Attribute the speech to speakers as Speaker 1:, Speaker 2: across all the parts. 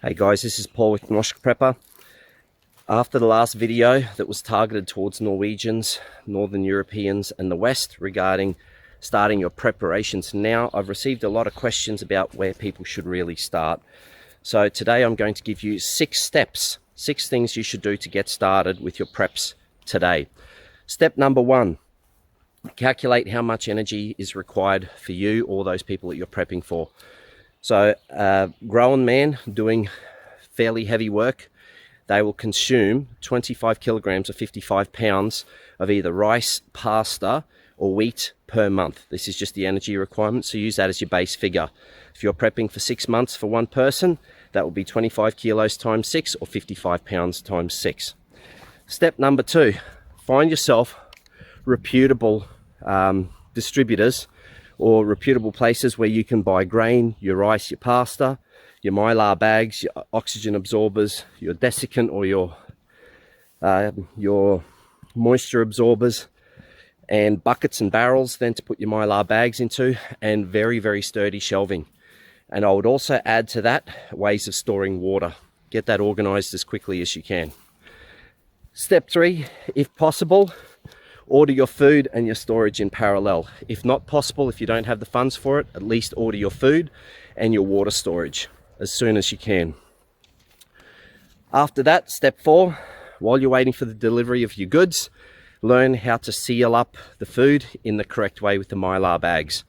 Speaker 1: Hey guys, this is Paul with Historisk Prepper. After the last video that was targeted towards Norwegians, Northern Europeans and the West regarding starting your preparations now, I've received a lot of questions about where people should really start. So today I'm going to give you 6 steps, 6 things you should do to get started with your preps today. Step number 1, calculate how much energy is required for you or those people that you're prepping for. So a grown man doing fairly heavy work, they will consume 25 kilograms or 55 pounds of either rice, pasta or wheat per month. This is just the energy requirement, so use that as your base figure. If you're prepping for 6 months for one person, that will be 25 kilos times 6 or 55 pounds times 6. Step number 2, find yourself reputable distributors or reputable places where you can buy grain, your rice, your pasta, your mylar bags, your oxygen absorbers, your desiccant or your moisture absorbers, and buckets and barrels then to put your mylar bags into, and very, very sturdy shelving. And I would also add to that ways of storing water. Get that organized as quickly as you can. Step 3, if possible, order your food and your storage in parallel. If not possible, if you don't have the funds for it, at least order your food and your water storage as soon as you can. After that, step 4, while you're waiting for the delivery of your goods, learn how to seal up the food in the correct way with the mylar bags.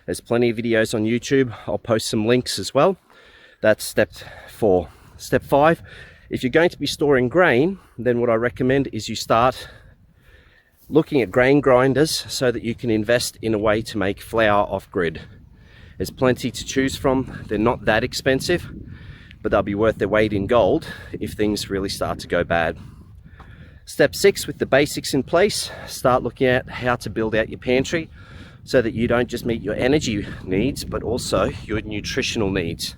Speaker 1: There's plenty of videos on YouTube. I'll post some links as well. That's step 4. Step 5, if you're going to be storing grain, then what I recommend is you start looking at grain grinders so that you can invest in a way to make flour off grid. There's plenty to choose from. They're not that expensive, but they'll be worth their weight in gold if things really start to go bad. Step 6, with the basics in place, start looking at how to build out your pantry so that you don't just meet your energy needs, but also your nutritional needs.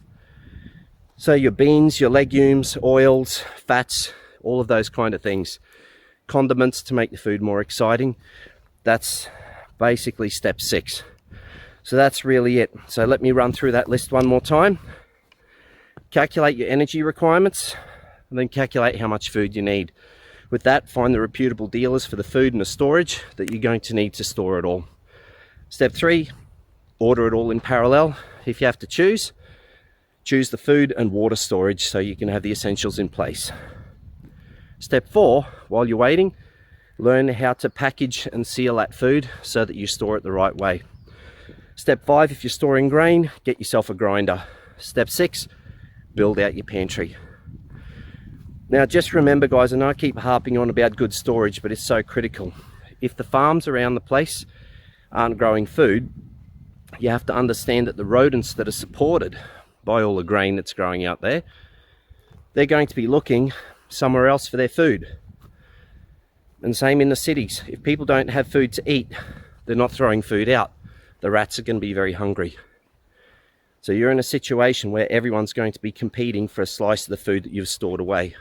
Speaker 1: So your beans, your legumes, oils, fats, all of those kind of things. Condiments to make the food more exciting. That's basically step 6. So that's really it. So let me run through that list one more time. Calculate your energy requirements and then calculate how much food you need. With that, find the reputable dealers for the food and the storage that you're going to need to store it all. Step 3, order it all in parallel. If you have to choose the food and water storage so you can have the essentials in place. Step 4, while you're waiting, learn how to package and seal that food so that you store it the right way. Step 5, if you're storing grain, get yourself a grinder. Step 6, build out your pantry. Now just remember guys, and I keep harping on about good storage, but it's so critical. If the farms around the place aren't growing food, you have to understand that the rodents that are supported by all the grain that's growing out there, they're going to be looking somewhere else for their food. And same in the cities. If people don't have food to eat, they're not throwing food out. The rats are going to be very hungry. So you're in a situation where everyone's going to be competing for a slice of the food that you've stored away.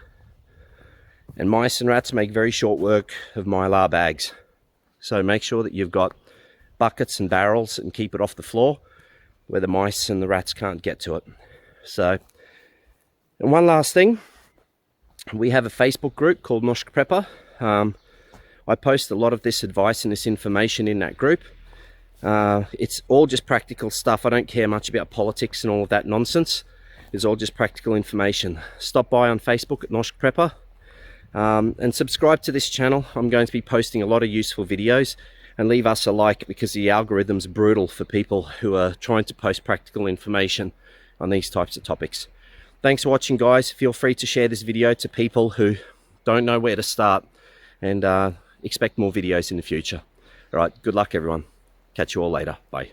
Speaker 1: And mice and rats make very short work of mylar bags. So make sure that you've got buckets and barrels and keep it off the floor where the mice and the rats can't get to it. So, and one last thing. We have a Facebook group called Historisk Prepper. I post a lot of this advice and this information in that group. It's all just practical stuff. I don't care much about politics and all of that nonsense. It's all just practical information. Stop by on Facebook at Historisk Prepper and subscribe to this channel. I'm going to be posting a lot of useful videos, and leave us a like because the algorithm's brutal for people who are trying to post practical information on these types of topics. Thanks for watching guys. Feel free to share this video to people who don't know where to start, and expect more videos in the future. All right, good luck everyone. Catch you all later. Bye.